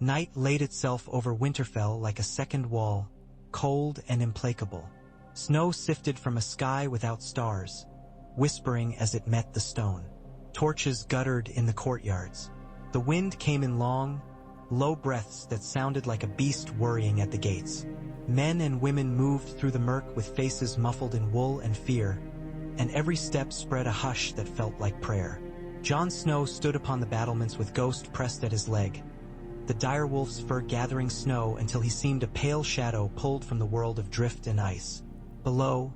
Night laid itself over Winterfell like a second wall, cold and implacable. Snow sifted from a sky without stars, whispering as it met the stone. Torches guttered in the courtyards. The wind came in long, low breaths that sounded like a beast worrying at the gates. Men and women moved through the murk with faces muffled in wool and fear, and every step spread a hush that felt like prayer. Jon Snow stood upon the battlements with Ghost pressed at his leg, the direwolf's fur gathering snow until he seemed a pale shadow pulled from the world of drift and ice. Below,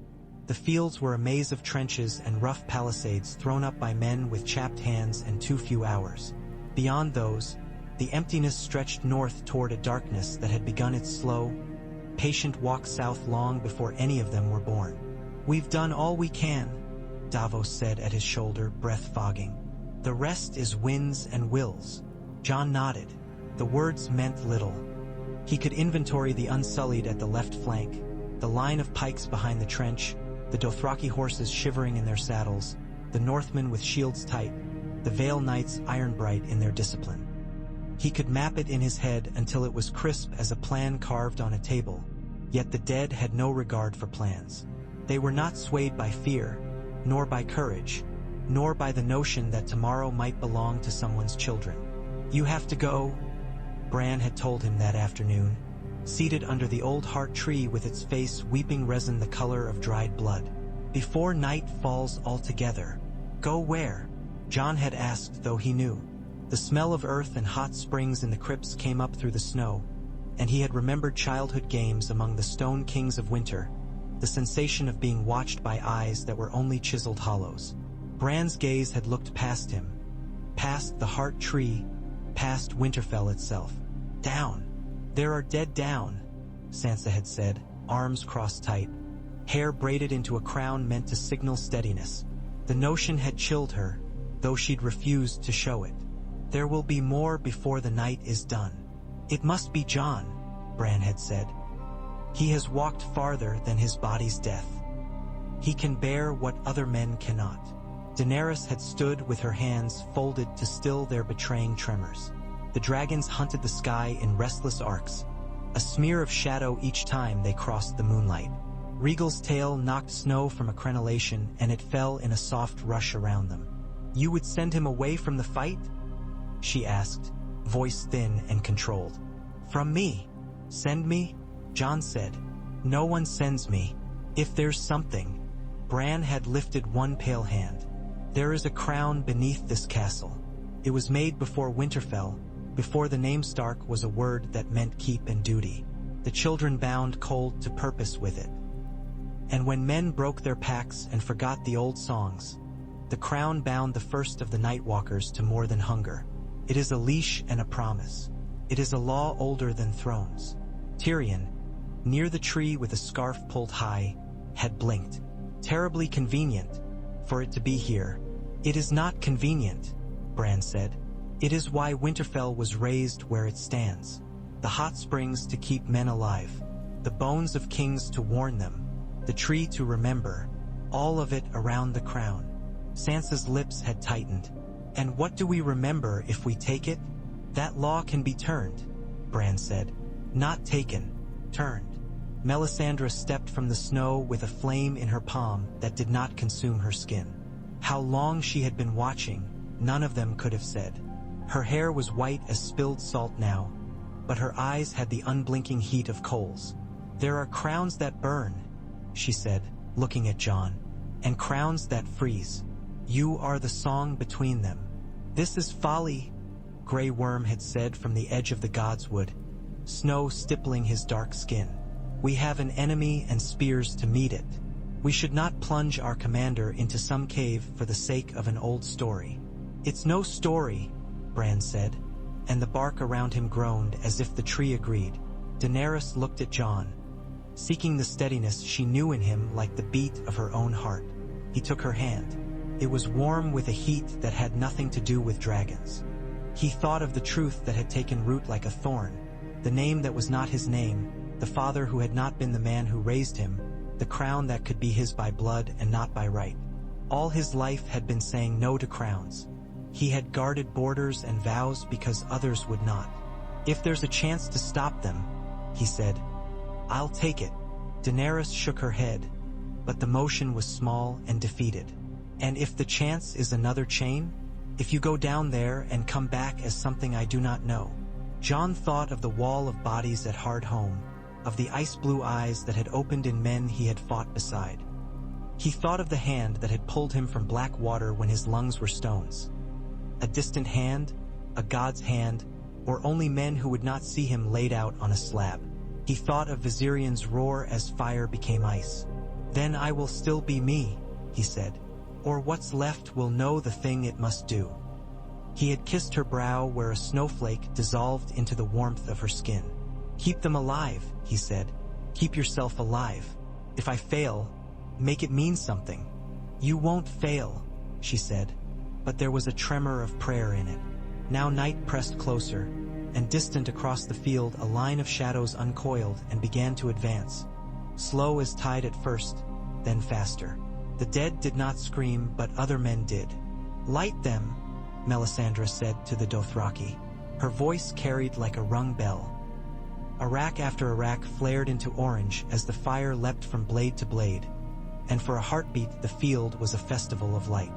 the fields were a maze of trenches and rough palisades thrown up by men with chapped hands and too few hours. Beyond those, the emptiness stretched north toward a darkness that had begun its slow, patient walk south long before any of them were born. "We've done all we can," Davos said at his shoulder, breath fogging. "The rest is winds and wills." Jon nodded. The words meant little. He could inventory the Unsullied at the left flank, the line of pikes behind the trench, the Dothraki horses shivering in their saddles, the Northmen with shields tight, the Vale Knights iron-bright in their discipline. He could map it in his head until it was crisp as a plan carved on a table, yet the dead had no regard for plans. They were not swayed by fear, nor by courage, nor by the notion that tomorrow might belong to someone's children. "You have to go," Bran had told him that afternoon, seated under the old heart tree with its face weeping resin the color of dried blood. "Before night falls altogether." "Go where?" Jon had asked, though he knew. The smell of earth and hot springs in the crypts came up through the snow, and he had remembered childhood games among the stone kings of winter, the sensation of being watched by eyes that were only chiseled hollows. Bran's gaze had looked past him, past the heart tree, past Winterfell itself. "Down. There are dead down," Sansa had said, arms crossed tight, hair braided into a crown meant to signal steadiness. The notion had chilled her, though she'd refused to show it. "There will be more before the night is done." "It must be Jon," Bran had said. "He has walked farther than his body's death. He can bear what other men cannot." Daenerys had stood with her hands folded to still their betraying tremors. The dragons hunted the sky in restless arcs, a smear of shadow each time they crossed the moonlight. Rhaegal's tail knocked snow from a crenellation, and it fell in a soft rush around them. "You would send him away from the fight?" she asked, voice thin and controlled. "From me. Send me?" Jon said. "No one sends me. If there's something." Bran had lifted one pale hand. "There is a crown beneath this castle. It was made before Winterfell, before the name Stark was a word that meant keep and duty. The children bound cold to purpose with it. And when men broke their pacts and forgot the old songs, the crown bound the first of the Nightwalkers to more than hunger. It is a leash and a promise. It is a law older than thrones." Tyrion, near the tree with a scarf pulled high, had blinked. "Terribly convenient for it to be here." "It is not convenient," Bran said. "It is why Winterfell was raised where it stands. The hot springs to keep men alive, the bones of kings to warn them, the tree to remember, all of it around the crown." Sansa's lips had tightened. "And what do we remember if we take it?" "That law can be turned," Bran said. "Not taken, turned." Melisandre stepped from the snow with a flame in her palm that did not consume her skin. How long she had been watching, none of them could have said. Her hair was white as spilled salt now, but her eyes had the unblinking heat of coals. "There are crowns that burn," she said, looking at Jon, "and crowns that freeze. You are the song between them." "This is folly," Grey Worm had said from the edge of the Godswood, snow stippling his dark skin. "We have an enemy and spears to meet it. We should not plunge our commander into some cave for the sake of an old story." "It's no story," Bran said, and the bark around him groaned as if the tree agreed. Daenerys looked at Jon, seeking the steadiness she knew in him like the beat of her own heart. He took her hand. It was warm with a heat that had nothing to do with dragons. He thought of the truth that had taken root like a thorn, the name that was not his name, the father who had not been the man who raised him, the crown that could be his by blood and not by right. All his life had been saying no to crowns. He had guarded borders and vows because others would not. "If there's a chance to stop them," he said, "I'll take it." Daenerys shook her head, but the motion was small and defeated. "And if the chance is another chain? If you go down there and come back as something I do not know?" Jon thought of the wall of bodies at Hard Home, of the ice-blue eyes that had opened in men he had fought beside. He thought of the hand that had pulled him from black water when his lungs were stones. A distant hand, a god's hand, or only men who would not see him laid out on a slab. He thought of Viserion's roar as fire became ice. "Then I will still be me," he said, "or what's left will know the thing it must do." He had kissed her brow where a snowflake dissolved into the warmth of her skin. "Keep them alive," he said. "Keep yourself alive. If I fail, make it mean something." "You won't fail," she said, but there was a tremor of prayer in it. Now night pressed closer, and distant across the field a line of shadows uncoiled and began to advance. Slow as tide at first, then faster. The dead did not scream, but other men did. "Light them," Melisandre said to the Dothraki. Her voice carried like a rung bell. Arak after Arak flared into orange as the fire leapt from blade to blade, and for a heartbeat the field was a festival of light.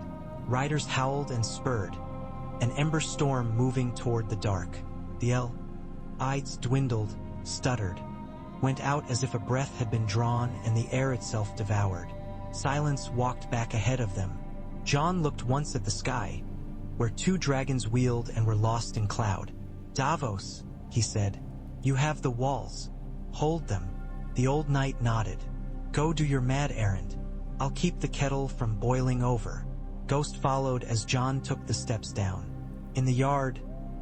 Riders howled and spurred, an ember storm moving toward the dark. The Ides dwindled, stuttered, went out as if a breath had been drawn and the air itself devoured. Silence walked back ahead of them. Jon looked once at the sky, where two dragons wheeled and were lost in cloud. "Davos," he said, "you have the walls. Hold them." The old knight nodded. "Go do your mad errand. I'll keep the kettle from boiling over." Ghost followed as Jon took the steps down. In the yard,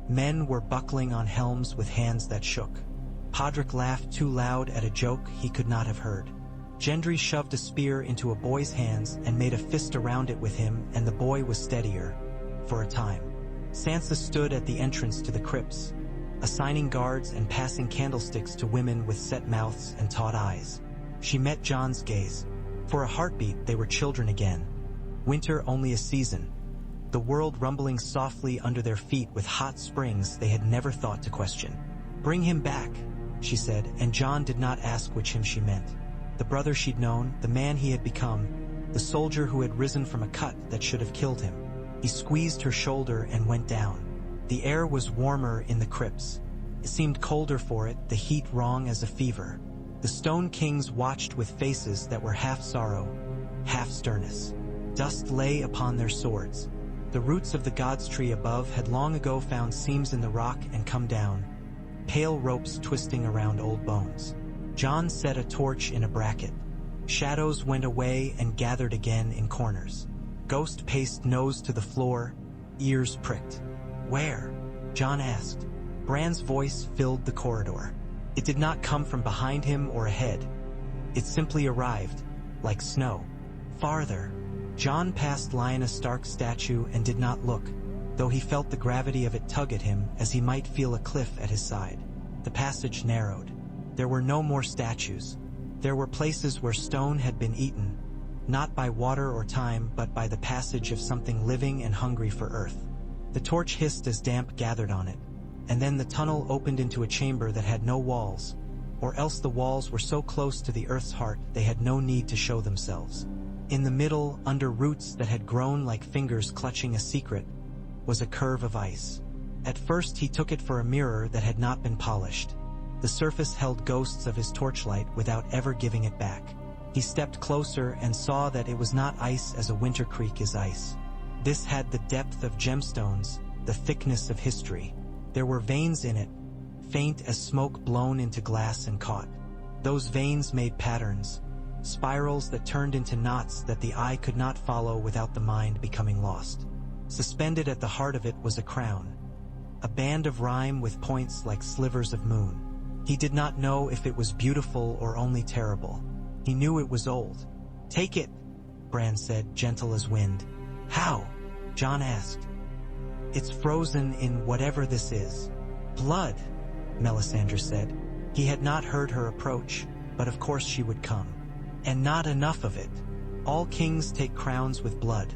men were buckling on helms with hands that shook. Podrick laughed too loud at a joke he could not have heard. Gendry shoved a spear into a boy's hands and made a fist around it with him, and the boy was steadier, for a time. Sansa stood at the entrance to the crypts, assigning guards and passing candlesticks to women with set mouths and taut eyes. She met Jon's gaze. For a heartbeat they were children again. Winter only a season. The world rumbling softly under their feet with hot springs they had never thought to question. "Bring him back," she said, and Jon did not ask which him she meant. The brother she'd known, the man he had become, the soldier who had risen from a cut that should have killed him. He squeezed her shoulder and went down. The air was warmer in the crypts. It seemed colder for it, the heat wrong as a fever. The Stone Kings watched with faces that were half sorrow, half sternness. Dust lay upon their swords. The roots of the god's tree above had long ago found seams in the rock and come down, pale ropes twisting around old bones. Jon set a torch in a bracket. Shadows went away and gathered again in corners. Ghost paced nose to the floor, ears pricked. "Where?" Jon asked. Bran's voice filled the corridor. It did not come from behind him or ahead. It simply arrived, like snow. Farther. Jon passed Lyanna Stark's statue and did not look, though he felt the gravity of it tug at him as he might feel a cliff at his side. The passage narrowed. There were no more statues. There were places where stone had been eaten, not by water or time, but by the passage of something living and hungry for earth. The torch hissed as damp gathered on it, and then the tunnel opened into a chamber that had no walls, or else the walls were so close to the earth's heart they had no need to show themselves. In the middle, under roots that had grown like fingers clutching a secret, was a curve of ice. At first he took it for a mirror that had not been polished. The surface held ghosts of his torchlight without ever giving it back. He stepped closer and saw that it was not ice as a winter creek is ice. This had the depth of gemstones, the thickness of history. There were veins in it, faint as smoke blown into glass and caught. Those veins made patterns, spirals that turned into knots that the eye could not follow without the mind becoming lost. Suspended at the heart of it was a crown, a band of rime with points like slivers of moon. He did not know if it was beautiful or only terrible. He knew it was old. "Take it," Bran said, gentle as wind. "How?" Jon asked. "It's frozen in whatever this is." "Blood," Melisandre said. He had not heard her approach, but of course she would come. "And not enough of it. All kings take crowns with blood.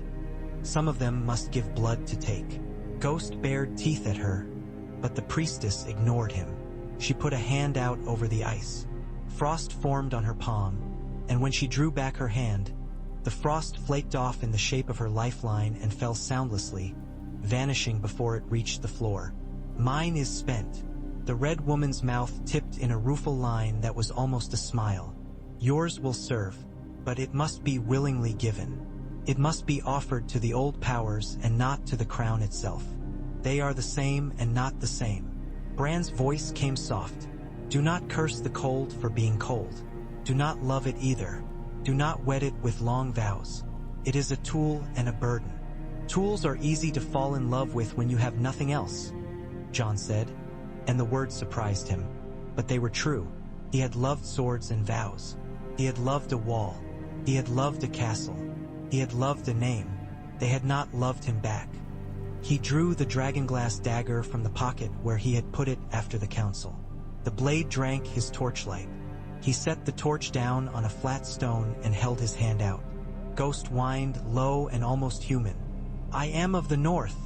Some of them must give blood to take." Ghost bared teeth at her. But the priestess ignored him. She put a hand out over the ice. Frost formed on her palm, and when she drew back her hand, the frost flaked off in the shape of her lifeline and fell soundlessly, vanishing before it reached the floor. "Mine is spent." The red woman's mouth tipped in a rueful line that was almost a smile. "Yours will serve, but it must be willingly given. It must be offered to the old powers and not to the crown itself. They are the same and not the same." Bran's voice came soft. "Do not curse the cold for being cold. Do not love it either. Do not wed it with long vows. It is a tool and a burden. Tools are easy to fall in love with when you have nothing else," Jon said, and the words surprised him. But they were true. He had loved swords and vows. He had loved a wall. He had loved a castle. He had loved a name. They had not loved him back. He drew the dragonglass dagger from the pocket where he had put it after the council. The blade drank his torchlight. He set the torch down on a flat stone and held his hand out. Ghost whined, low and almost human. "I am of the north,"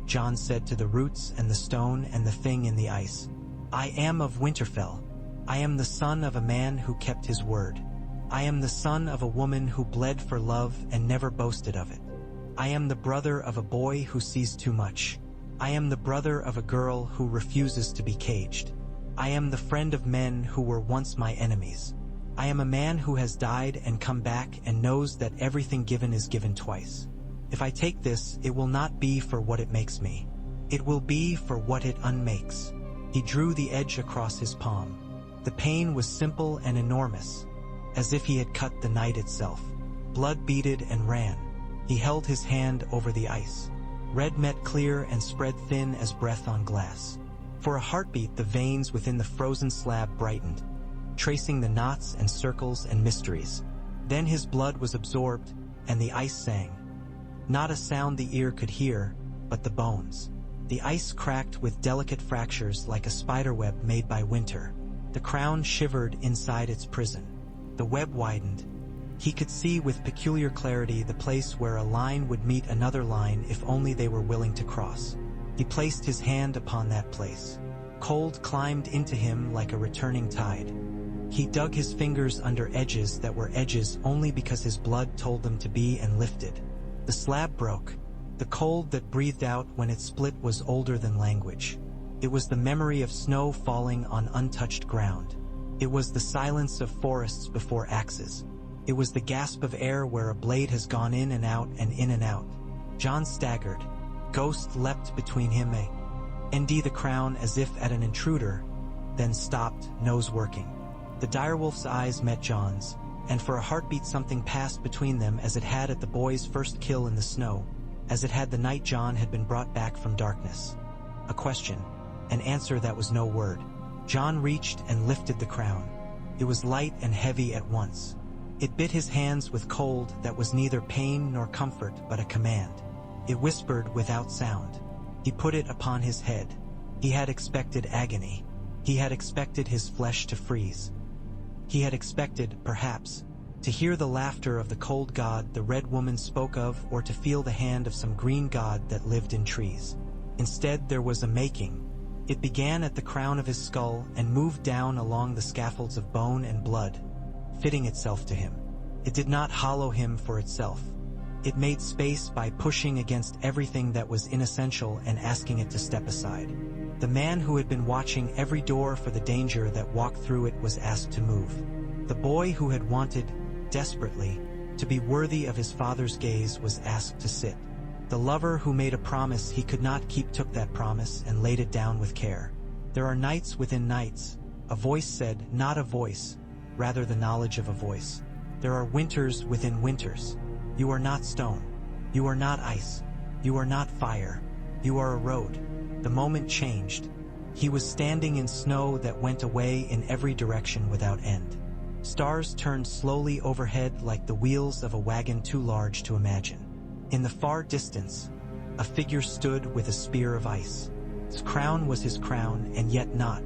Jon said to the roots and the stone and the thing in the ice. "I am of Winterfell. I am the son of a man who kept his word. I am the son of a woman who bled for love and never boasted of it. I am the brother of a boy who sees too much. I am the brother of a girl who refuses to be caged. I am the friend of men who were once my enemies. I am a man who has died and come back and knows that everything given is given twice. If I take this, it will not be for what it makes me. It will be for what it unmakes." He drew the edge across his palm. The pain was simple and enormous, as if he had cut the night itself. Blood beaded and ran. He held his hand over the ice. Red met clear and spread thin as breath on glass. For a heartbeat, the veins within the frozen slab brightened, tracing the knots and circles and mysteries. Then his blood was absorbed, and the ice sang. Not a sound the ear could hear, but the bones. The ice cracked with delicate fractures like a spiderweb made by winter. The crown shivered inside its prison. The web widened. He could see with peculiar clarity the place where a line would meet another line if only they were willing to cross. He placed his hand upon that place. Cold climbed into him like a returning tide. He dug his fingers under edges that were edges only because his blood told them to be and lifted. The slab broke. The cold that breathed out when it split was older than language. It was the memory of snow falling on untouched ground. It was the silence of forests before axes. It was the gasp of air where a blade has gone in and out and in and out. Jon staggered. Ghost leapt between him and the crown as if at an intruder, then stopped, nose working. The direwolf's eyes met Jon's, and for a heartbeat something passed between them as it had at the boy's first kill in the snow, as it had the night Jon had been brought back from darkness. A question, an answer that was no word. Jon reached and lifted the crown. It was light and heavy at once. It bit his hands with cold that was neither pain nor comfort but a command. It whispered without sound. He put it upon his head. He had expected agony. He had expected his flesh to freeze. He had expected, perhaps, to hear the laughter of the cold god the red woman spoke of or to feel the hand of some green god that lived in trees. Instead, there was a making. It began at the crown of his skull and moved down along the scaffolds of bone and blood, fitting itself to him. It did not hollow him for itself. It made space by pushing against everything that was inessential and asking it to step aside. The man who had been watching every door for the danger that walked through it was asked to move. The boy who had wanted, desperately, to be worthy of his father's gaze was asked to sit. The lover who made a promise he could not keep took that promise and laid it down with care. There are nights within nights, a voice said, not a voice, rather the knowledge of a voice. There are winters within winters. You are not stone. You are not ice. You are not fire. You are a road. The moment changed. He was standing in snow that went away in every direction without end. Stars turned slowly overhead like the wheels of a wagon too large to imagine. In the far distance, a figure stood with a spear of ice. His crown was his crown, and yet not.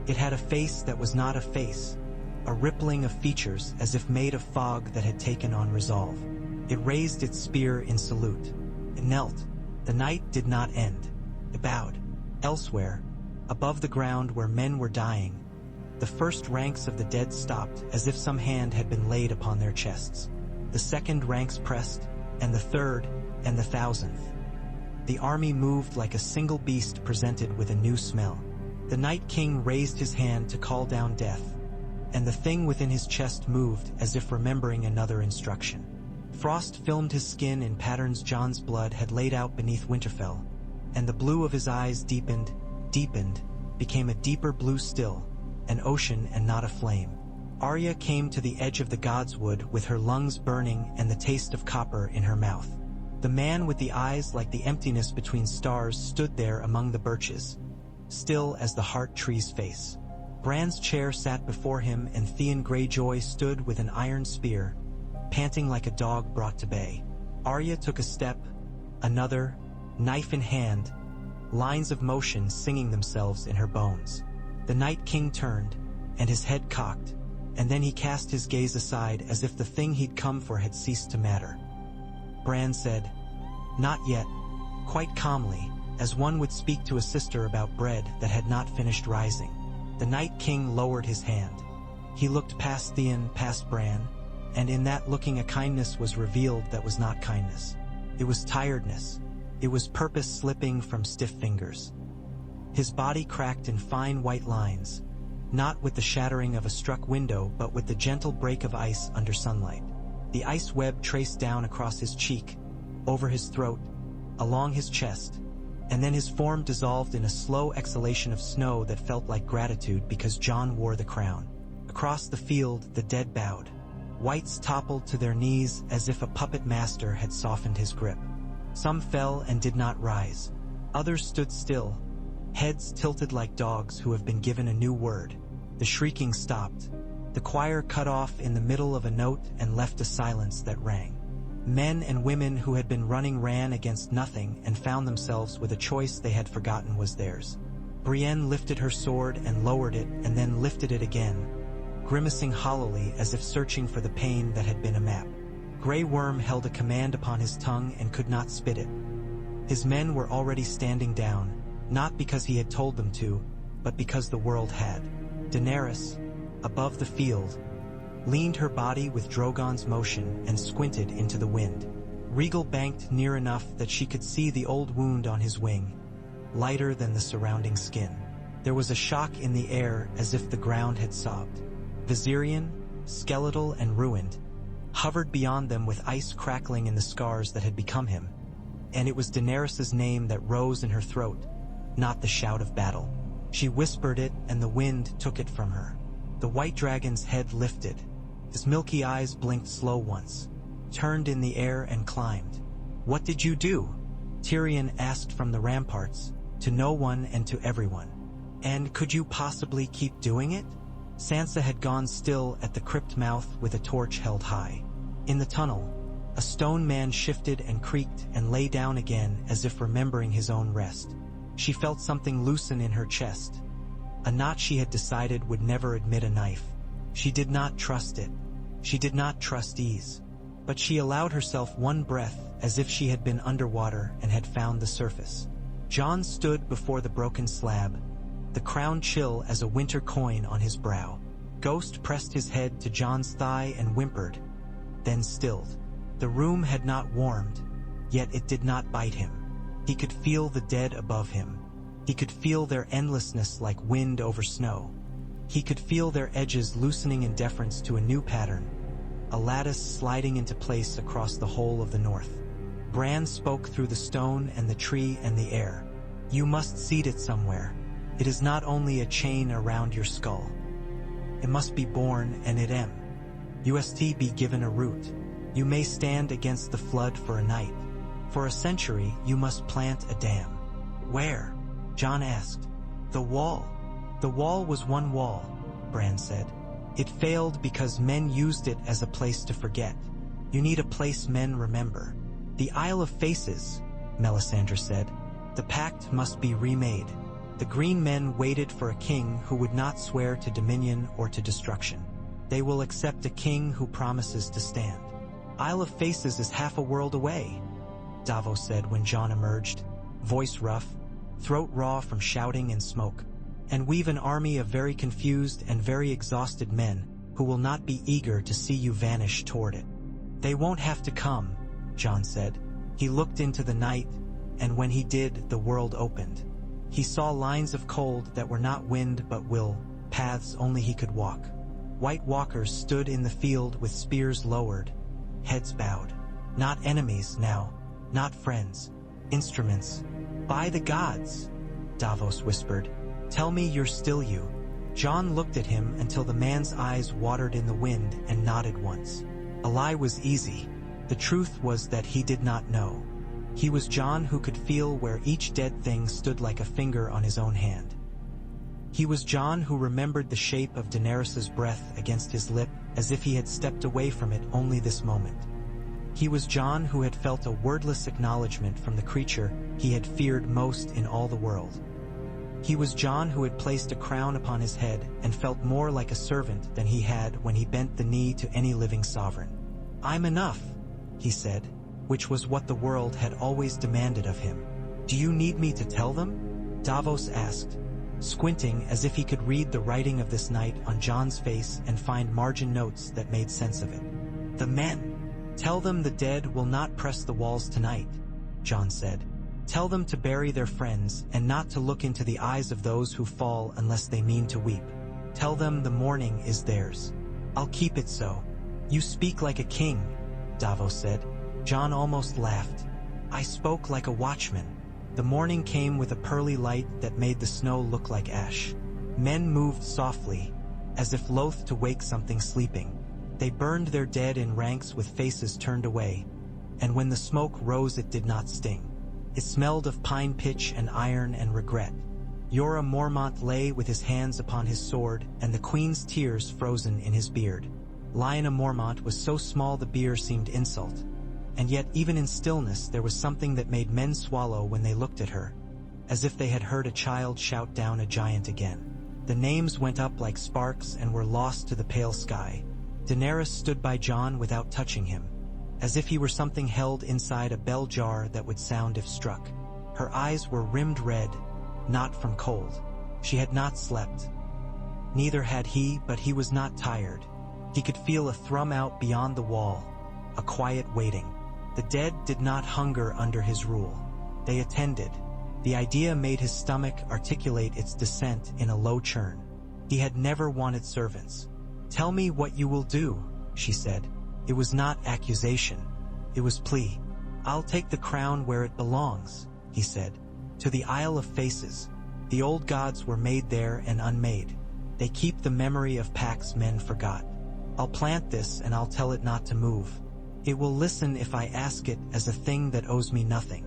It had a face that was not a face, a rippling of features as if made of fog that had taken on resolve. It raised its spear in salute. It knelt. The night did not end. It bowed. Elsewhere, Above the ground where men were dying, the first ranks of the dead stopped as if some hand had been laid upon their chests. The second ranks pressed, and the third, and the 1,000th. The army moved like a single beast presented with a new smell. The Night King raised his hand to call down death, and the thing within his chest moved as if remembering another instruction. Frost filmed his skin in patterns Jon's blood had laid out beneath Winterfell, and the blue of his eyes deepened, became a deeper blue still, an ocean and not a flame. Arya came to the edge of the Godswood with her lungs burning and the taste of copper in her mouth. The man with the eyes like the emptiness between stars stood there among the birches, still as the heart tree's face. Bran's chair sat before him, and Theon Greyjoy stood with an iron spear, panting like a dog brought to bay. Arya took a step, another, knife in hand, lines of motion singing themselves in her bones. The Night King turned, and his head cocked, and then he cast his gaze aside as if the thing he'd come for had ceased to matter. Bran said, "Not yet," quite calmly, as one would speak to a sister about bread that had not finished rising. The Night King lowered his hand. He looked past Theon, past Bran, and in that looking a kindness was revealed that was not kindness. It was tiredness. It was purpose slipping from stiff fingers. His body cracked in fine white lines, not with the shattering of a struck window but with the gentle break of ice under sunlight. The ice web traced down across his cheek, over his throat, along his chest, and then his form dissolved in a slow exhalation of snow that felt like gratitude because Jon wore the crown. Across the field, the dead bowed. Whites toppled to their knees as if a puppet master had softened his grip. Some fell and did not rise. Others stood still, heads tilted like dogs who have been given a new word. The shrieking stopped. The choir cut off in the middle of a note and left a silence that rang. Men and women who had been running ran against nothing and found themselves with a choice they had forgotten was theirs. Brienne lifted her sword and lowered it and then lifted it again, grimacing hollowly as if searching for the pain that had been a map. Grey Worm held a command upon his tongue and could not spit it. His men were already standing down, not because he had told them to, but because the world had. Daenerys, above the field, leaned her body with Drogon's motion and squinted into the wind. Rhaegal banked near enough that she could see the old wound on his wing, lighter than the surrounding skin. There was a shock in the air as if the ground had sobbed. Viserion, skeletal and ruined, hovered beyond them with ice crackling in the scars that had become him, and it was Daenerys' name that rose in her throat, not the shout of battle. She whispered it and the wind took it from her. The white dragon's head lifted. His milky eyes blinked slow once, turned in the air and climbed. "What did you do?" Tyrion asked from the ramparts, to no one and to everyone. "And could you possibly keep doing it?" Sansa had gone still at the crypt mouth with a torch held high. In the tunnel, a stone man shifted and creaked and lay down again as if remembering his own rest. She felt something loosen in her chest, a knot she had decided would never admit a knife. She did not trust it. She did not trust ease. But she allowed herself one breath as if she had been underwater and had found the surface. Jon stood before the broken slab, the crown chill as a winter coin on his brow. Ghost pressed his head to Jon's thigh and whimpered, then stilled. The room had not warmed, yet it did not bite him. He could feel the dead above him. He could feel their endlessness like wind over snow. He could feel their edges loosening in deference to a new pattern, a lattice sliding into place across the whole of the north. Bran spoke through the stone and the tree and the air. "You must seed it somewhere. It is not only a chain around your skull. It must be born and it must be given a root. You may stand against the flood for a night. For a century you must plant a dam." "Where?" Jon asked. "The wall." "The wall was one wall," Bran said. "It failed because men used it as a place to forget. You need a place men remember." "The Isle of Faces," Melisandre said. "The pact must be remade." The Green Men waited for a king who would not swear to dominion or to destruction. They will accept a king who promises to stand. "Isle of Faces is half a world away," Davos said when Jon emerged, voice rough, throat raw from shouting and smoke. and we've an army of very confused and very exhausted men who will not be eager to see you vanish toward it." "They won't have to come," Jon said. He looked into the night, and when he did, the world opened. He saw lines of cold that were not wind but will, paths only he could walk. White walkers stood in the field with spears lowered, heads bowed. Not enemies now, not friends, instruments. "By the gods," Davos whispered, "tell me you're still you." Jon looked at him until the man's eyes watered in the wind and nodded once. A lie was easy. The truth was that he did not know. He was Jon who could feel where each dead thing stood like a finger on his own hand. He was Jon who remembered the shape of Daenerys's breath against his lip as if he had stepped away from it only this moment. He was Jon who had felt a wordless acknowledgement from the creature he had feared most in all the world. He was Jon who had placed a crown upon his head and felt more like a servant than he had when he bent the knee to any living sovereign. "I'm enough," he said, which was what the world had always demanded of him. "Do you need me to tell them?" Davos asked, squinting as if he could read the writing of this night on Jon's face and find margin notes that made sense of it. "The men. Tell them the dead will not press the walls tonight," Jon said. "Tell them to bury their friends and not to look into the eyes of those who fall unless they mean to weep. Tell them the mourning is theirs. I'll keep it so." "You speak like a king," Davos said. Jon almost laughed. "I spoke like a watchman." The morning came with a pearly light that made the snow look like ash. Men moved softly, as if loath to wake something sleeping. They burned their dead in ranks with faces turned away, and when the smoke rose it did not sting. It smelled of pine pitch and iron and regret. Jorah Mormont lay with his hands upon his sword and the queen's tears frozen in his beard. Lyanna Mormont was so small the bier seemed insult. And yet even in stillness there was something that made men swallow when they looked at her, as if they had heard a child shout down a giant again. The names went up like sparks and were lost to the pale sky. Daenerys stood by Jon without touching him, as if he were something held inside a bell jar that would sound if struck. Her eyes were rimmed red, not from cold. She had not slept. Neither had he, but he was not tired. He could feel a thrum out beyond the wall, a quiet waiting. The dead did not hunger under his rule. They attended. The idea made his stomach articulate its dissent in a low churn. He had never wanted servants. "Tell me what you will do," she said. It was not accusation. It was plea. "I'll take the crown where it belongs," he said. "To the Isle of Faces. The old gods were made there and unmade. They keep the memory of pacts men forgot. I'll plant this and I'll tell it not to move. It will listen if I ask it as a thing that owes me nothing.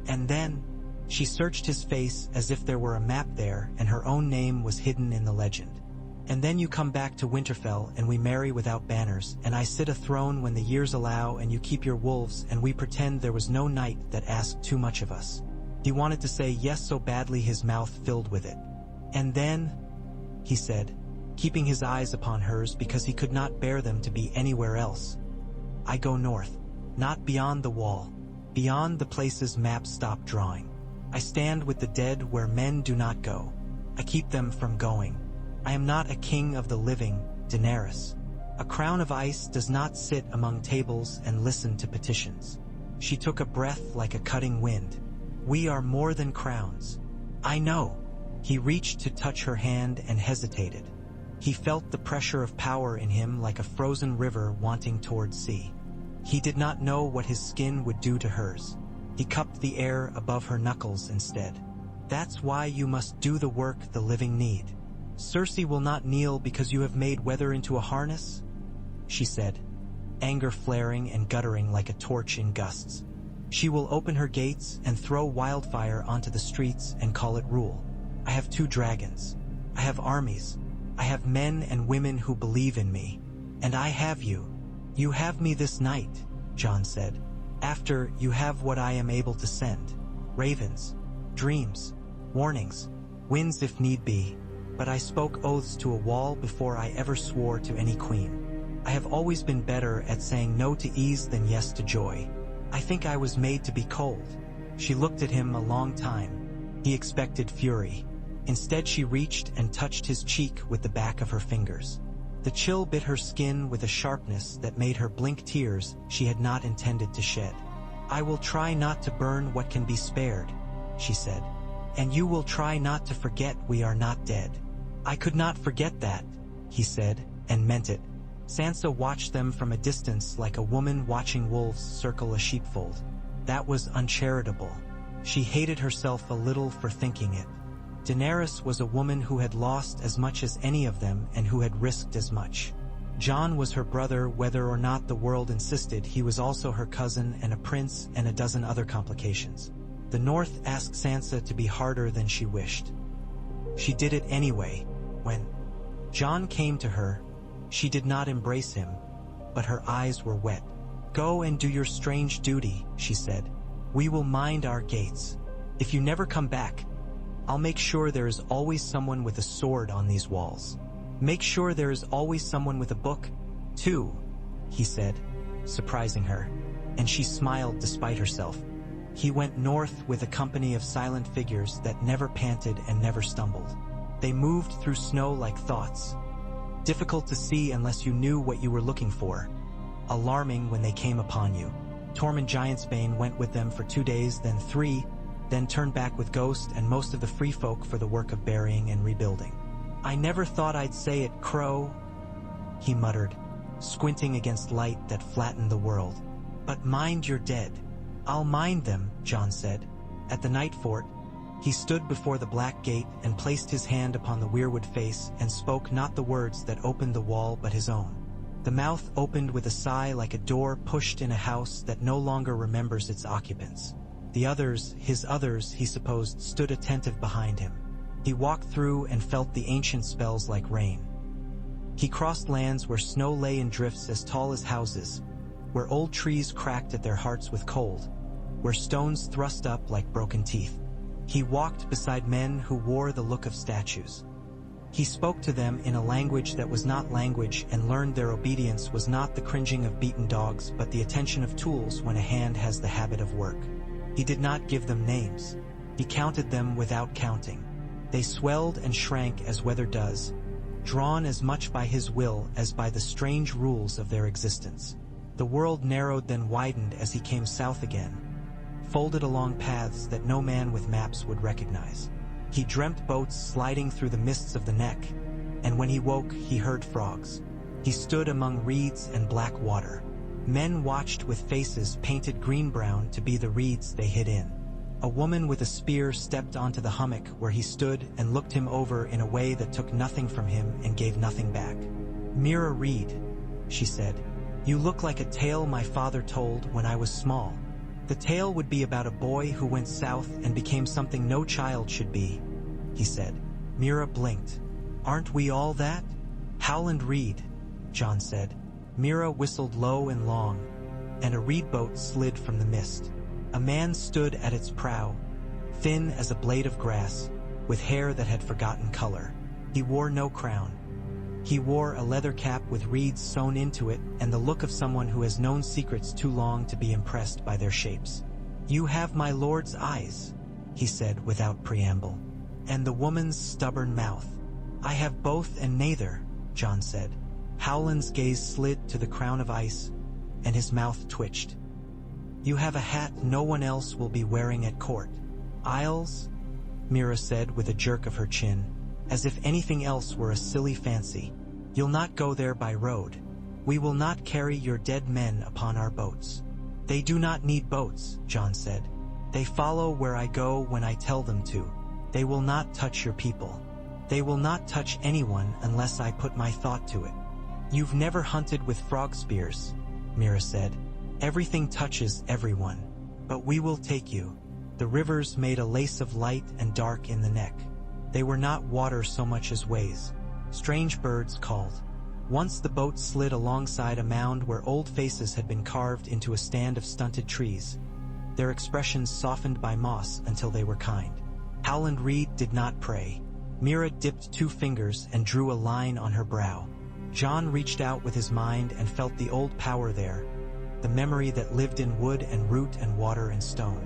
And then," she searched his face as if there were a map there and her own name was hidden in the legend. "And then you come back to Winterfell and we marry without banners, and I sit a throne when the years allow and you keep your wolves and we pretend there was no night that asked too much of us." He wanted to say yes so badly his mouth filled with it. "And then," he said, keeping his eyes upon hers because he could not bear them to be anywhere else, "I go north, not beyond the wall, beyond the places maps stop drawing. I stand with the dead where men do not go. I keep them from going. I am not a king of the living, Daenerys. A crown of ice does not sit among tables and listen to petitions." She took a breath like a cutting wind. "We are more than crowns." "I know." He reached to touch her hand and hesitated. He felt the pressure of power in him like a frozen river wanting toward sea. He did not know what his skin would do to hers. He cupped the air above her knuckles instead. "That's why you must do the work the living need. Cersei will not kneel because you have made weather into a harness," she said, anger flaring and guttering like a torch in gusts. "She will open her gates and throw wildfire onto the streets and call it rule. I have 2 dragons. I have armies. I have men and women who believe in me. And I have you. You have me this night," Jon said. "After, you have what I am able to send. Ravens, dreams, warnings, winds if need be. But I spoke oaths to a wall before I ever swore to any queen. I have always been better at saying no to ease than yes to joy. I think I was made to be cold." She looked at him a long time. He expected fury. Instead, she reached and touched his cheek with the back of her fingers. The chill bit her skin with a sharpness that made her blink tears she had not intended to shed. "I will try not to burn what can be spared," she said. "And you will try not to forget we are not dead." "I could not forget that," he said, and meant it. Sansa watched them from a distance like a woman watching wolves circle a sheepfold. That was uncharitable. She hated herself a little for thinking it. Daenerys was a woman who had lost as much as any of them and who had risked as much. Jon was her brother whether or not the world insisted. He was also her cousin and a prince and a dozen other complications. The North asked Sansa to be harder than she wished. She did it anyway. When Jon came to her, she did not embrace him, but her eyes were wet. "Go and do your strange duty," she said. "We will mind our gates. If you never come back, I'll make sure there is always someone with a sword on these walls. Make sure there is always someone with a book, too," he said, surprising her, and she smiled despite herself. He went north with a company of silent figures that never panted and never stumbled. They moved through snow like thoughts, difficult to see unless you knew what you were looking for, alarming when they came upon you. Tormund Giantsbane went with them for 2 days, then 3, then turned back with Ghost and most of the free folk for the work of burying and rebuilding. "I never thought I'd say it, Crow," he muttered, squinting against light that flattened the world. "But mind your dead." "I'll mind them," Jon said. At the night fort, he stood before the black gate and placed his hand upon the weirwood face and spoke not the words that opened the wall but his own. The mouth opened with a sigh like a door pushed in a house that no longer remembers its occupants. The others, his others, he supposed, stood attentive behind him. He walked through and felt the ancient spells like rain. He crossed lands where snow lay in drifts as tall as houses, where old trees cracked at their hearts with cold, where stones thrust up like broken teeth. He walked beside men who wore the look of statues. He spoke to them in a language that was not language and learned their obedience was not the cringing of beaten dogs but the attention of tools when a hand has the habit of work. He did not give them names. He counted them without counting. They swelled and shrank as weather does, drawn as much by his will as by the strange rules of their existence. The world narrowed then widened as he came south again, folded along paths that no man with maps would recognize. He dreamt boats sliding through the mists of the neck, and when he woke he heard frogs. He stood among reeds and black water. Men watched with faces painted green-brown to be the reeds they hid in. A woman with a spear stepped onto the hummock where he stood and looked him over in a way that took nothing from him and gave nothing back. "Mira Reed," she said, "you look like a tale my father told when I was small. The tale would be about a boy who went south and became something no child should be," he said. Mira blinked. "Aren't we all that?" "Howland Reed," Jon said. Mira whistled low and long, and a reed boat slid from the mist. A man stood at its prow, thin as a blade of grass, with hair that had forgotten color. He wore no crown. He wore a leather cap with reeds sewn into it and the look of someone who has known secrets too long to be impressed by their shapes. "You have my lord's eyes," he said without preamble, "and the woman's stubborn mouth." "I have both and neither," Jon said. Howland's gaze slid to the crown of ice, and his mouth twitched. "You have a hat no one else will be wearing at court." "Isles?" Mira said with a jerk of her chin, as if anything else were a silly fancy. "You'll not go there by road. We will not carry your dead men upon our boats." "They do not need boats," Jon said. "They follow where I go when I tell them to. They will not touch your people. They will not touch anyone unless I put my thought to it." "You've never hunted with frog spears," Mira said. "Everything touches everyone. But we will take you." The rivers made a lace of light and dark in the neck. They were not water so much as ways. Strange birds called. Once the boat slid alongside a mound where old faces had been carved into a stand of stunted trees, their expressions softened by moss until they were kind. Howland Reed did not pray. Mira dipped 2 fingers and drew a line on her brow. Jon reached out with his mind and felt the old power there, the memory that lived in wood and root and water and stone.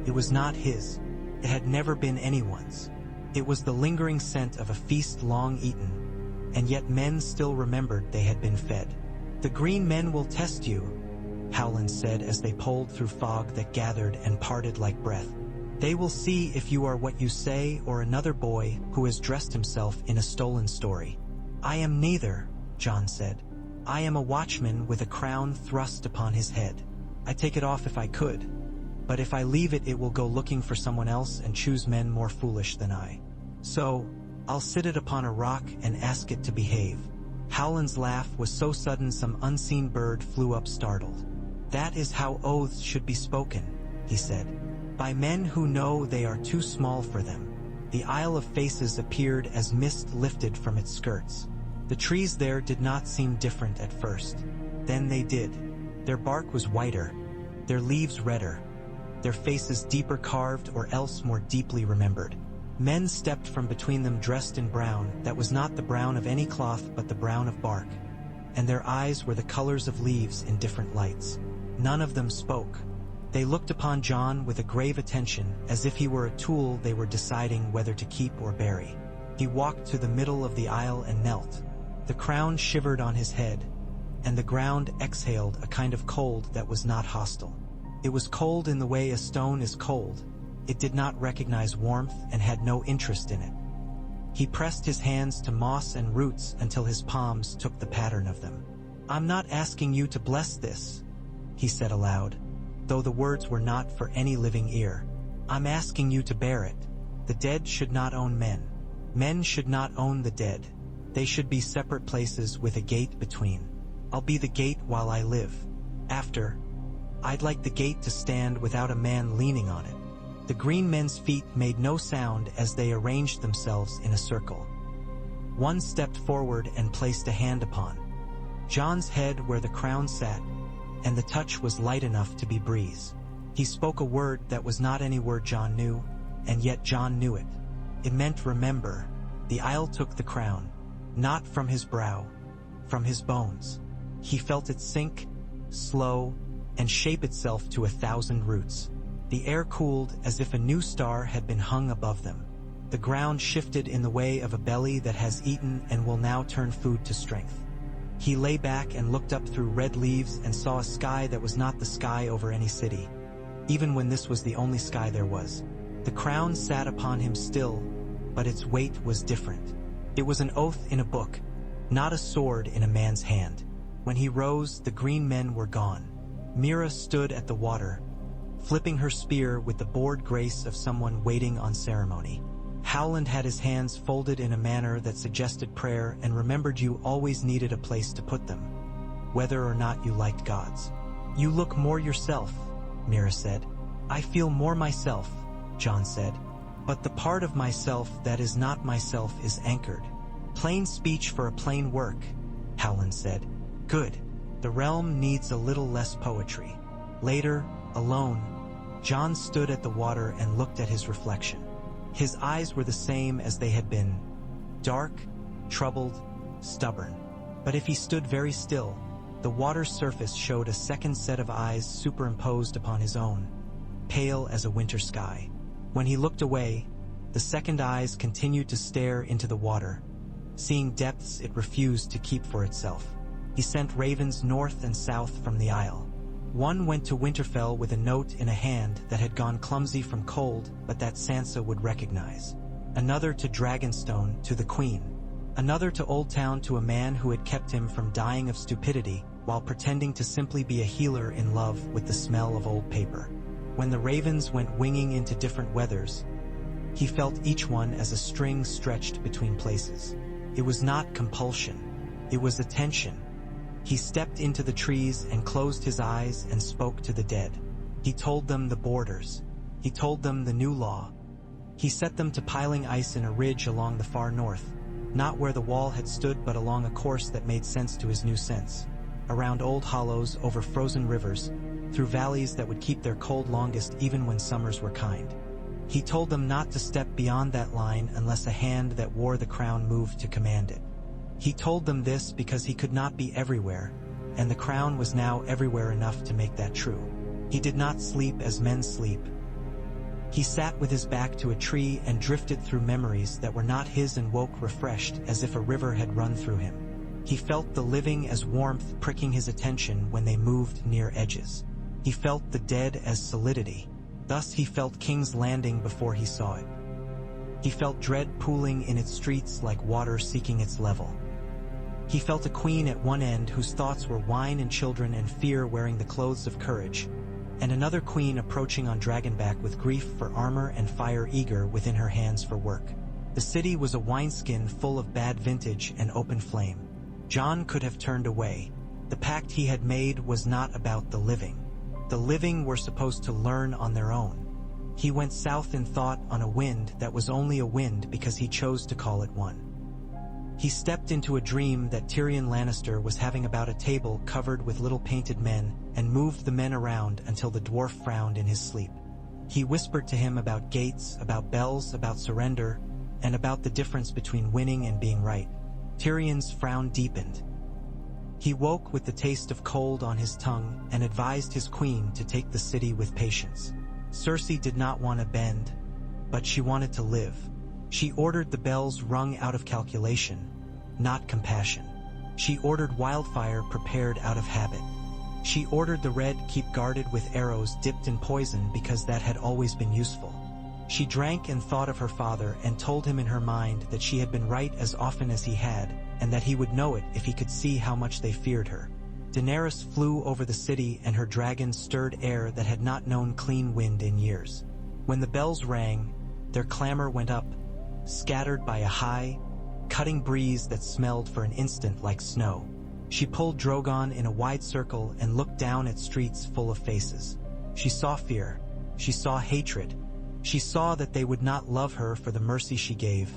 It was not his. It had never been anyone's. It was the lingering scent of a feast long eaten, and yet men still remembered they had been fed. "The green men will test you," Howland said as they poled through fog that gathered and parted like breath. "They will see if you are what you say or another boy who has dressed himself in a stolen story." "I am neither," Jon said. "I am a watchman with a crown thrust upon his head. I take it off if I could, but if I leave it, it will go looking for someone else and choose men more foolish than I. So, I'll sit it upon a rock and ask it to behave." Howland's laugh was so sudden some unseen bird flew up startled. "That is how oaths should be spoken," he said. "By men who know they are too small for them." The Isle of Faces appeared as mist lifted from its skirts. The trees there did not seem different at first. Then they did. Their bark was whiter, their leaves redder, their faces deeper carved or else more deeply remembered. Men stepped from between them dressed in brown that was not the brown of any cloth but the brown of bark, and their eyes were the colors of leaves in different lights. None of them spoke. They looked upon Jon with a grave attention, as if he were a tool they were deciding whether to keep or bury. He walked to the middle of the aisle and knelt. The crown shivered on his head, and the ground exhaled a kind of cold that was not hostile. It was cold in the way a stone is cold. It did not recognize warmth and had no interest in it. He pressed his hands to moss and roots until his palms took the pattern of them. "I'm not asking you to bless this," he said aloud, though the words were not for any living ear. "I'm asking you to bear it. The dead should not own men. Men should not own the dead. They should be separate places with a gate between. I'll be the gate while I live. After, I'd like the gate to stand without a man leaning on it." The green men's feet made no sound as they arranged themselves in a circle. One stepped forward and placed a hand upon Jon's head where the crown sat, and the touch was light enough to be breeze. He spoke a word that was not any word Jon knew, and yet Jon knew it. It meant remember. The Isle took the crown, not from his brow, from his bones. He felt it sink, slow, and shape itself to 1,000 roots. The air cooled as if a new star had been hung above them. The ground shifted in the way of a belly that has eaten and will now turn food to strength. He lay back and looked up through red leaves and saw a sky that was not the sky over any city, even when this was the only sky there was. The crown sat upon him still, but its weight was different. It was an oath in a book, not a sword in a man's hand. When he rose, the green men were gone. Mira stood at the water, flipping her spear with the bored grace of someone waiting on ceremony. Howland had his hands folded in a manner that suggested prayer and remembered you always needed a place to put them, whether or not you liked gods. "You look more yourself," Mira said. "I feel more myself," Jon said. "But the part of myself that is not myself is anchored." "Plain speech for a plain work," Howland said. "Good. The realm needs a little less poetry." Later, alone, Jon stood at the water and looked at his reflection. His eyes were the same as they had been, dark, troubled, stubborn. But if he stood very still, the water's surface showed a second set of eyes superimposed upon his own, pale as a winter sky. When he looked away, the second eyes continued to stare into the water. Seeing depths it refused to keep for itself. He sent ravens north and south from the isle. One went to Winterfell with a note in a hand that had gone clumsy from cold, but that Sansa would recognize. Another to Dragonstone, to the Queen. Another to Old Town, to a man who had kept him from dying of stupidity while pretending to simply be a healer in love with the smell of old paper. When the ravens went winging into different weathers, he felt each one as a string stretched between places. It was not compulsion. It was attention. He stepped into the trees and closed his eyes and spoke to the dead. He told them the borders. He told them the new law. He set them to piling ice in a ridge along the far north, not where the wall had stood but along a course that made sense to his new sense. Around old hollows, over frozen rivers, through valleys that would keep their cold longest even when summers were kind. He told them not to step beyond that line unless a hand that wore the crown moved to command it. He told them this because he could not be everywhere, and the crown was now everywhere enough to make that true. He did not sleep as men sleep. He sat with his back to a tree and drifted through memories that were not his and woke refreshed as if a river had run through him. He felt the living as warmth pricking his attention when they moved near edges. He felt the dead as solidity. Thus he felt King's Landing before he saw it. He felt dread pooling in its streets like water seeking its level. He felt a queen at one end whose thoughts were wine and children and fear wearing the clothes of courage, and another queen approaching on dragonback with grief for armor and fire eager within her hands for work. The city was a wineskin full of bad vintage and open flame. Jon could have turned away. The pact he had made was not about the living. The living were supposed to learn on their own. He went south in thought on a wind that was only a wind because he chose to call it one. He stepped into a dream that Tyrion Lannister was having about a table covered with little painted men and moved the men around until the dwarf frowned in his sleep. He whispered to him about gates, about bells, about surrender, and about the difference between winning and being right. Tyrion's frown deepened. He woke with the taste of cold on his tongue and advised his queen to take the city with patience. Cersei did not want to bend, but she wanted to live. She ordered the bells rung out of calculation, not compassion. She ordered wildfire prepared out of habit. She ordered the red keep guarded with arrows dipped in poison because that had always been useful. She drank and thought of her father and told him in her mind that she had been right as often as he had, and that he would know it if he could see how much they feared her. Daenerys flew over the city and her dragon stirred air that had not known clean wind in years. When the bells rang, their clamor went up, scattered by a high, cutting breeze that smelled for an instant like snow. She pulled Drogon in a wide circle and looked down at streets full of faces. She saw fear. She saw hatred. She saw that they would not love her for the mercy she gave.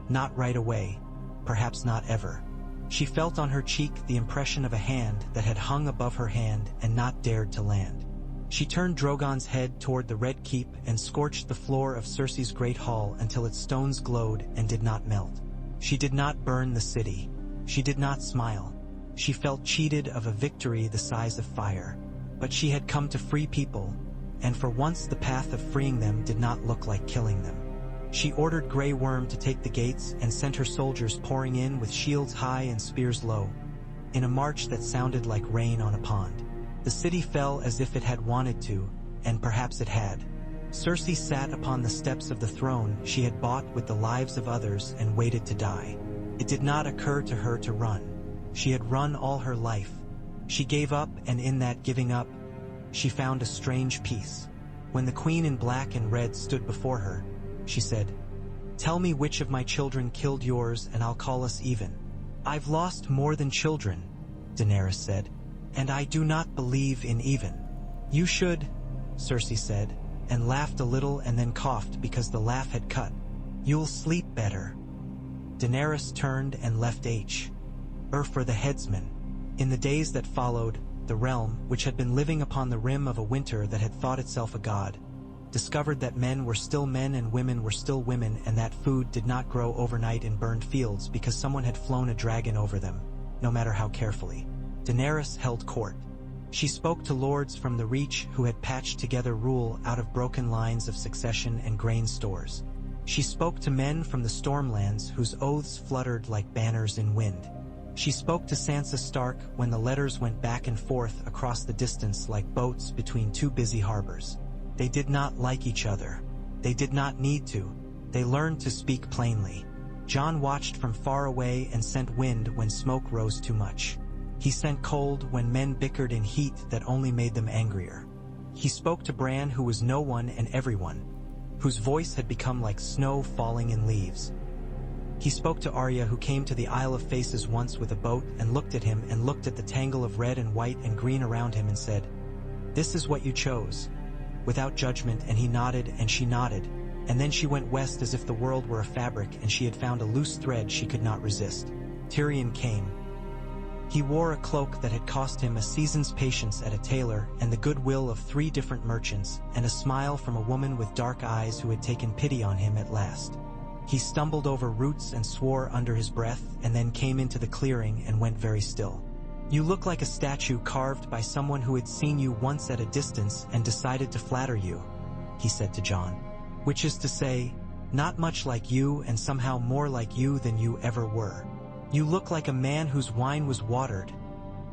Not right away. Perhaps not ever. She felt on her cheek the impression of a hand that had hung above her hand and not dared to land. She turned Drogon's head toward the Red Keep and scorched the floor of Cersei's great hall until its stones glowed and did not melt. She did not burn the city. She did not smile. She felt cheated of a victory the size of fire. But she had come to free people, and for once the path of freeing them did not look like killing them. She ordered Grey Worm to take the gates and sent her soldiers pouring in with shields high and spears low, in a march that sounded like rain on a pond. The city fell as if it had wanted to, and perhaps it had. Cersei sat upon the steps of the throne she had bought with the lives of others and waited to die. It did not occur to her to run. She had run all her life. She gave up, and in that giving up, she found a strange peace. When the queen in black and red stood before her, she said, "Tell me which of my children killed yours and I'll call us even." "I've lost more than children," Daenerys said, "and I do not believe in even." "You should," Cersei said, and laughed a little and then coughed because the laugh had cut. "You'll sleep better." Daenerys turned and left for the headsman. In the days that followed, the realm, which had been living upon the rim of a winter that had thought itself a god, discovered that men were still men and women were still women, and that food did not grow overnight in burned fields because someone had flown a dragon over them, no matter how carefully. Daenerys held court. She spoke to lords from the Reach who had patched together rule out of broken lines of succession and grain stores. She spoke to men from the Stormlands whose oaths fluttered like banners in wind. She spoke to Sansa Stark when the letters went back and forth across the distance like boats between two busy harbors. They did not like each other. They did not need to. They learned to speak plainly. Jon watched from far away and sent wind when smoke rose too much. He sent cold when men bickered in heat that only made them angrier. He spoke to Bran, who was no one and everyone, whose voice had become like snow falling in leaves. He spoke to Arya, who came to the Isle of Faces once with a boat and looked at him and looked at the tangle of red and white and green around him and said, "This is what you chose," without judgment, and he nodded and she nodded, and then she went west as if the world were a fabric and she had found a loose thread she could not resist. Tyrion came. He wore a cloak that had cost him a season's patience at a tailor and the goodwill of 3 different merchants, and a smile from a woman with dark eyes who had taken pity on him at last. He stumbled over roots and swore under his breath, and then came into the clearing and went very still. "You look like a statue carved by someone who had seen you once at a distance and decided to flatter you," he said to Jon. which is to say, not much like you and somehow more like you than you ever were. You look like a man whose wine was watered,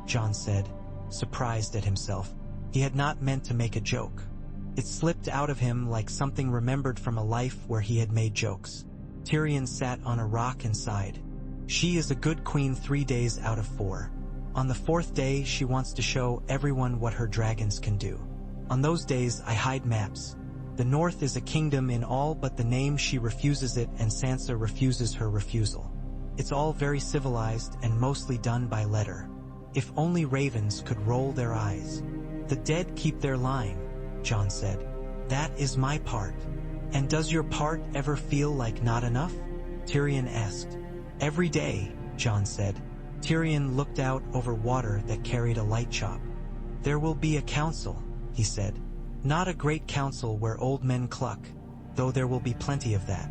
Jon said, surprised at himself. He had not meant to make a joke. It slipped out of him like something remembered from a life where he had made jokes. Tyrion sat on a rock and sighed. She is a good queen 3 days out of 4. On the 4th day, she wants to show everyone what her dragons can do. On those days, I hide maps. The North is a kingdom in all but the name. She refuses it, and Sansa refuses her refusal. It's all very civilized and mostly done by letter. If only ravens could roll their eyes. The dead keep their line, Jon said. That is my part. And does your part ever feel like not enough? Tyrion asked. Every day, Jon said. Tyrion looked out over water that carried a light chop. There will be a council, he said. Not a great council where old men cluck, though there will be plenty of that.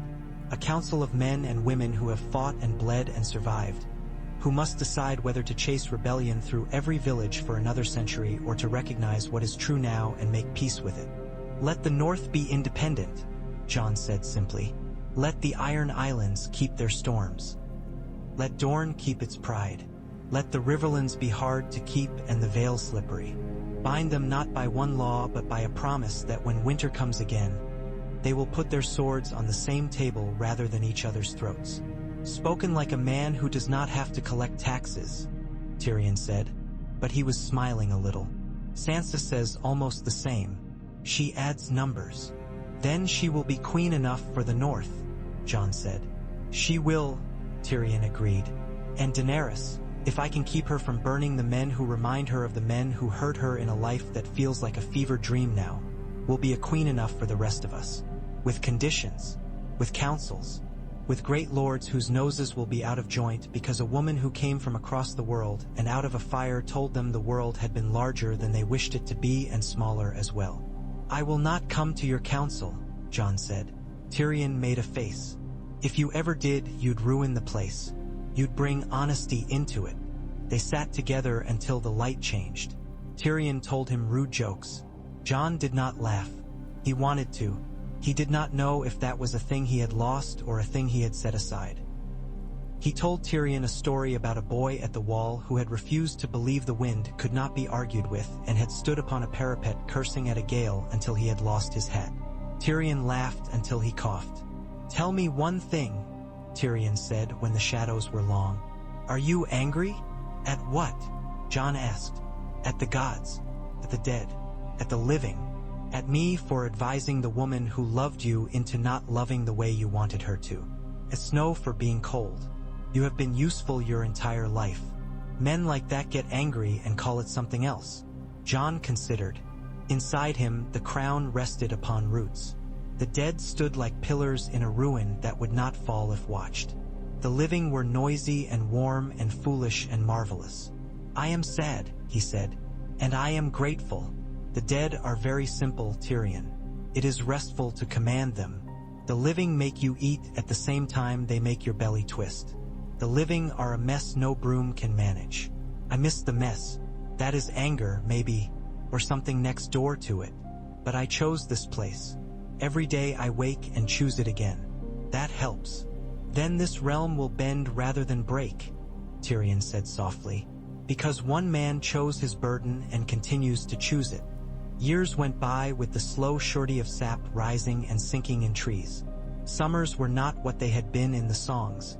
A council of men and women who have fought and bled and survived, who must decide whether to chase rebellion through every village for another century or to recognize what is true now and make peace with it. Let the North be independent, Jon said simply. Let the Iron Islands keep their storms. Let Dorne keep its pride. Let the Riverlands be hard to keep and the Vale slippery. Bind them not by one law but by a promise that when winter comes again, they will put their swords on the same table rather than each other's throats. Spoken like a man who does not have to collect taxes, Tyrion said, but he was smiling a little. Sansa says almost the same. She adds numbers. Then she will be queen enough for the North, Jon said. She will, Tyrion agreed. And Daenerys, if I can keep her from burning the men who remind her of the men who hurt her in a life that feels like a fever dream now, will be a queen enough for the rest of us. With conditions, with councils, with great lords whose noses will be out of joint because a woman who came from across the world and out of a fire told them the world had been larger than they wished it to be and smaller as well. I will not come to your council, Jon said. Tyrion made a face. If you ever did, you'd ruin the place. You'd bring honesty into it. They sat together until the light changed. Tyrion told him rude jokes. Jon did not laugh. He wanted to. He did not know if that was a thing he had lost or a thing he had set aside. He told Tyrion a story about a boy at the wall who had refused to believe the wind could not be argued with and had stood upon a parapet cursing at a gale until he had lost his hat. Tyrion laughed until he coughed. Tell me one thing, Tyrion said when the shadows were long. Are you angry? At what? Jon asked. At the gods, at the dead, at the living, at me for advising the woman who loved you into not loving the way you wanted her to. At Snow for being cold. You have been useful your entire life. Men like that get angry and call it something else. Jon considered. Inside him, the crown rested upon roots. The dead stood like pillars in a ruin that would not fall if watched. The living were noisy and warm and foolish and marvelous. I am sad, he said, and I am grateful. The dead are very simple, Tyrion. It is restful to command them. The living make you eat at the same time they make your belly twist. The living are a mess no broom can manage. I miss the mess. That is anger, maybe, or something next door to it. But I chose this place. Every day I wake and choose it again. That helps. Then this realm will bend rather than break, Tyrion said softly, because one man chose his burden and continues to choose it. Years went by with the slow surety of sap rising and sinking in trees. Summers were not what they had been in the songs,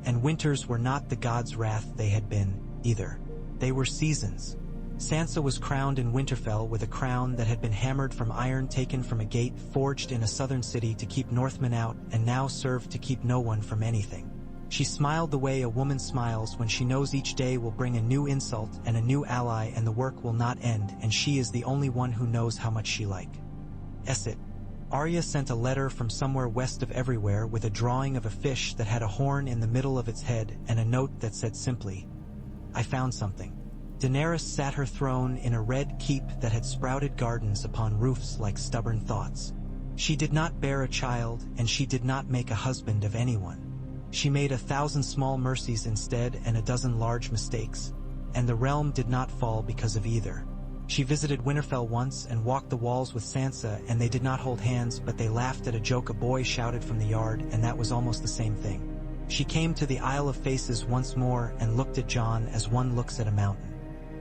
and winters were not the god's wrath they had been, either. They were seasons. Sansa was crowned in Winterfell with a crown that had been hammered from iron taken from a gate forged in a southern city to keep Northmen out and now served to keep no one from anything. She smiled the way a woman smiles when she knows each day will bring a new insult and a new ally and the work will not end, and she is the only one who knows how much she like. Esset. Arya sent a letter from somewhere west of everywhere with a drawing of a fish that had a horn in the middle of its head and a note that said simply, I found something. Daenerys sat her throne in a red keep that had sprouted gardens upon roofs like stubborn thoughts. She did not bear a child, and she did not make a husband of anyone. She made 1,000 small mercies instead and 12 large mistakes, and the realm did not fall because of either. She visited Winterfell once and walked the walls with Sansa, and they did not hold hands, but they laughed at a joke a boy shouted from the yard, and that was almost the same thing. She came to the Isle of Faces once more and looked at Jon as one looks at a mountain.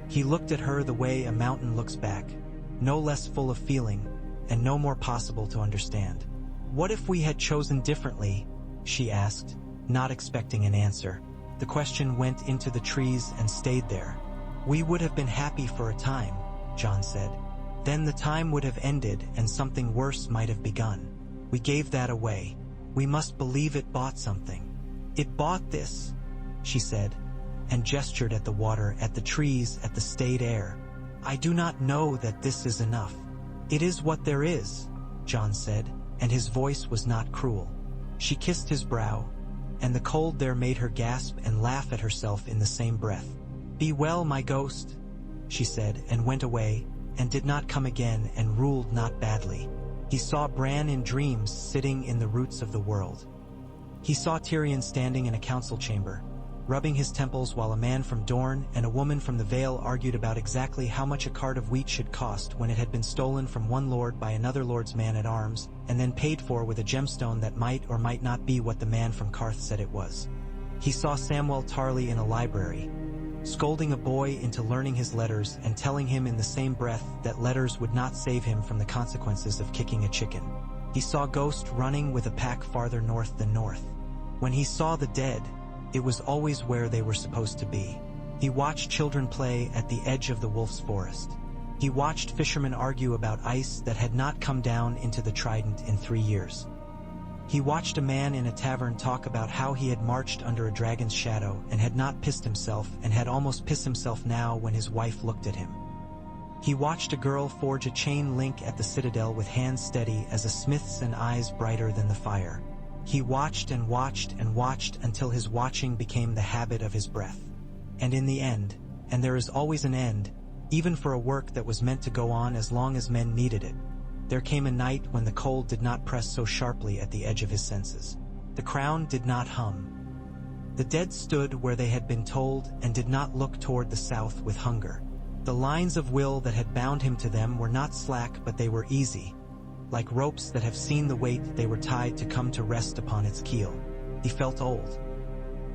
He looked at her the way a mountain looks back, no less full of feeling, and no more possible to understand. "What if we had chosen differently?" she asked, not expecting an answer. The question went into the trees and stayed there. "We would have been happy for a time," Jon said. "Then the time would have ended and something worse might have begun. We gave that away. We must believe it bought something. It bought this," she said, and gestured at the water, at the trees, at the stayed air. "I do not know that this is enough." "It is what there is," Jon said, and his voice was not cruel. She kissed his brow, and the cold there made her gasp and laugh at herself in the same breath. "Be well, my ghost," she said, and went away, and did not come again, and ruled not badly. He saw Bran in dreams sitting in the roots of the world. He saw Tyrion standing in a council chamber, rubbing his temples while a man from Dorne and a woman from the Vale argued about exactly how much a cart of wheat should cost when it had been stolen from one lord by another lord's man-at-arms, and then paid for with a gemstone that might or might not be what the man from Qarth said it was. He saw Samwell Tarly in a library, scolding a boy into learning his letters and telling him in the same breath that letters would not save him from the consequences of kicking a chicken. He saw Ghost running with a pack farther north than north. When he saw the dead, it was always where they were supposed to be. He watched children play at the edge of the wolf's forest. He watched fishermen argue about ice that had not come down into the Trident in 3 years. He watched a man in a tavern talk about how he had marched under a dragon's shadow and had not pissed himself and had almost pissed himself now when his wife looked at him. He watched a girl forge a chain link at the citadel with hands steady as a smith's and eyes brighter than the fire. He watched and watched and watched until his watching became the habit of his breath. And in the end, and there is always an end, even for a work that was meant to go on as long as men needed it, there came a night when the cold did not press so sharply at the edge of his senses. The crown did not hum. The dead stood where they had been told and did not look toward the south with hunger. The lines of will that had bound him to them were not slack, but they were easy, like ropes that have seen the weight they were tied to come to rest upon its keel. He felt old.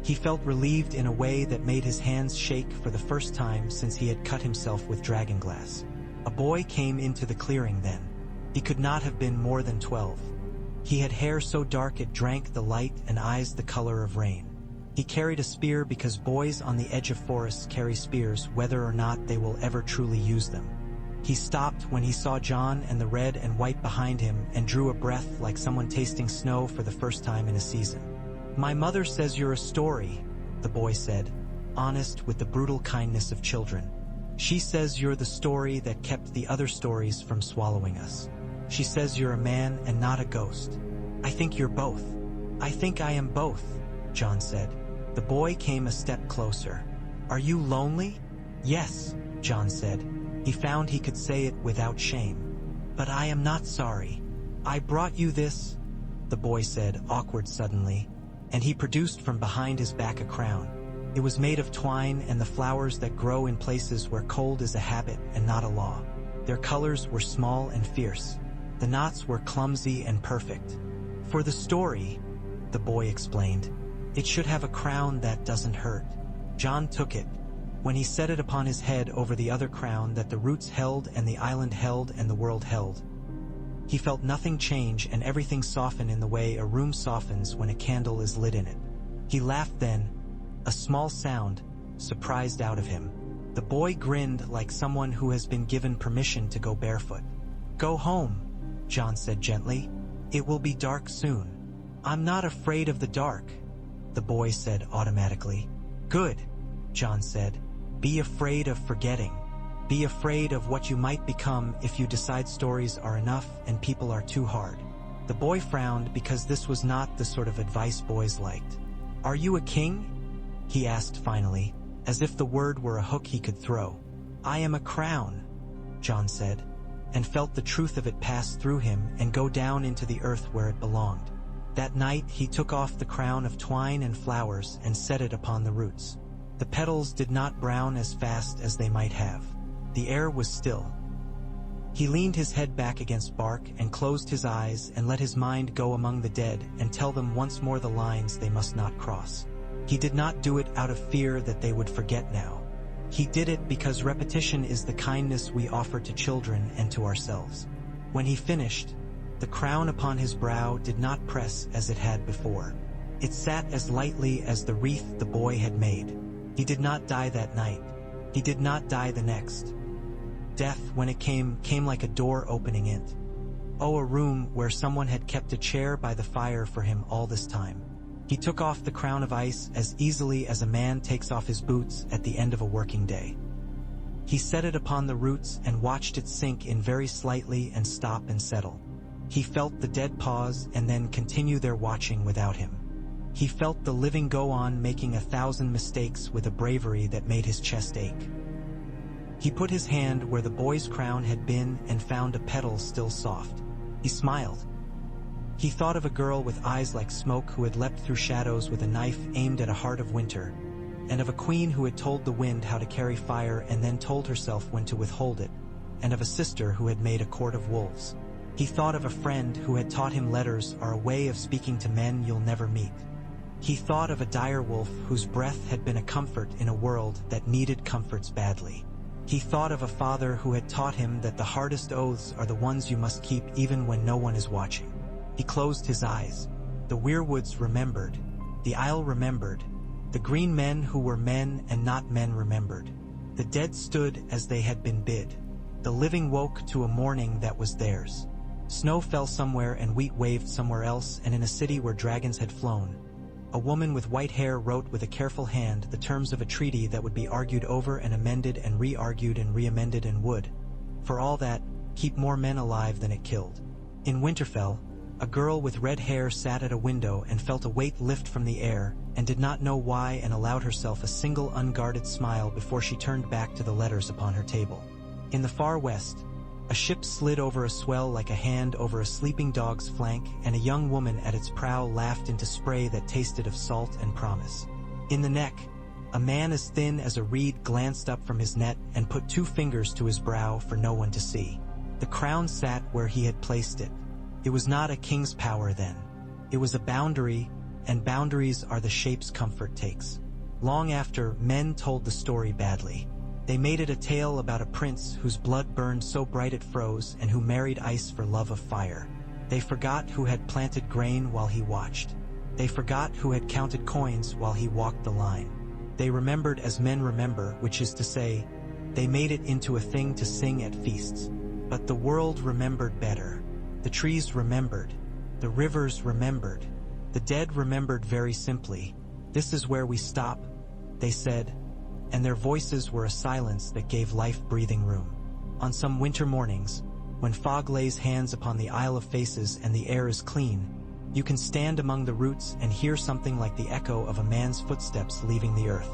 He felt relieved in a way that made his hands shake for the first time since he had cut himself with dragonglass. A boy came into the clearing then. He could not have been more than 12. He had hair so dark it drank the light and eyes the color of rain. He carried a spear because boys on the edge of forests carry spears whether or not they will ever truly use them. He stopped when he saw Jon and the red and white behind him and drew a breath like someone tasting snow for the first time in a season. "My mother says you're a story," the boy said, honest with the brutal kindness of children. "She says you're the story that kept the other stories from swallowing us. She says you're a man and not a ghost. I think you're both." "I think I am both," Jon said. The boy came a step closer. "Are you lonely?" "Yes," Jon said. He found he could say it without shame. "But I am not sorry. I brought you this," the boy said, awkward suddenly, and he produced from behind his back a crown. It was made of twine and the flowers that grow in places where cold is a habit and not a law. Their colors were small and fierce. The knots were clumsy and perfect. "For the story," the boy explained. "It should have a crown that doesn't hurt." Jon took it. When he set it upon his head over the other crown that the roots held and the island held and the world held, he felt nothing change and everything soften in the way a room softens when a candle is lit in it. He laughed then, a small sound, surprised out of him. The boy grinned like someone who has been given permission to go barefoot. "Go home," Jon said gently. "It will be dark soon." "I'm not afraid of the dark," the boy said automatically. "Good," Jon said. "Be afraid of forgetting. Be afraid of what you might become if you decide stories are enough and people are too hard." The boy frowned because this was not the sort of advice boys liked. "Are you a king?" he asked finally, as if the word were a hook he could throw. "I am a crown," Jon said, and felt the truth of it pass through him and go down into the earth where it belonged. That night he took off the crown of twine and flowers and set it upon the roots. The petals did not brown as fast as they might have. The air was still. He leaned his head back against bark and closed his eyes and let his mind go among the dead and tell them once more the lines they must not cross. He did not do it out of fear that they would forget now. He did it because repetition is the kindness we offer to children and to ourselves. When he finished, the crown upon his brow did not press as it had before. It sat as lightly as the wreath the boy had made. He did not die that night. He did not die the next. Death, when it came like a door opening it. Oh, a room where someone had kept a chair by the fire for him all this time. He took off the crown of ice as easily as a man takes off his boots at the end of a working day. He set it upon the roots and watched it sink in very slightly and stop and settle. He felt the dead pause and then continue their watching without him. He felt the living go on making 1,000 mistakes with a bravery that made his chest ache. He put his hand where the boy's crown had been and found a petal still soft. He smiled. He thought of a girl with eyes like smoke who had leapt through shadows with a knife aimed at a heart of winter, and of a queen who had told the wind how to carry fire and then told herself when to withhold it, and of a sister who had made a court of wolves. He thought of a friend who had taught him letters are a way of speaking to men you'll never meet. He thought of a dire wolf whose breath had been a comfort in a world that needed comforts badly. He thought of a father who had taught him that the hardest oaths are the ones you must keep even when no one is watching. He closed his eyes. The weirwoods remembered. The isle remembered. The green men who were men and not men remembered. The dead stood as they had been bid. The living woke to a morning that was theirs. Snow fell somewhere and wheat waved somewhere else, and in a city where dragons had flown, a woman with white hair wrote with a careful hand the terms of a treaty that would be argued over and amended and re-argued and re-amended and would, for all that, keep more men alive than it killed. In Winterfell, a girl with red hair sat at a window and felt a weight lift from the air and did not know why and allowed herself a single unguarded smile before she turned back to the letters upon her table. In the far west, a ship slid over a swell like a hand over a sleeping dog's flank, and a young woman at its prow laughed into spray that tasted of salt and promise. In the neck, a man as thin as a reed glanced up from his net and put 2 fingers to his brow for no one to see. The crown sat where he had placed it. It was not a king's power then. It was a boundary, and boundaries are the shapes comfort takes. Long after, men told the story badly. They made it a tale about a prince whose blood burned so bright it froze and who married ice for love of fire. They forgot who had planted grain while he watched. They forgot who had counted coins while he walked the line. They remembered as men remember, which is to say, they made it into a thing to sing at feasts. But the world remembered better. The trees remembered. The rivers remembered. The dead remembered very simply. This is where we stop, they said, and their voices were a silence that gave life breathing room. On some winter mornings, when fog lays hands upon the Isle of Faces and the air is clean, you can stand among the roots and hear something like the echo of a man's footsteps leaving the earth.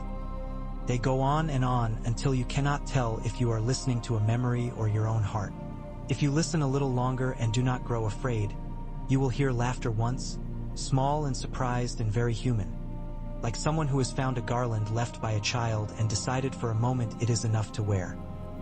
They go on until you cannot tell if you are listening to a memory or your own heart. If you listen a little longer and do not grow afraid, you will hear laughter once, small and surprised and very human, like someone who has found a garland left by a child and decided for a moment it is enough to wear.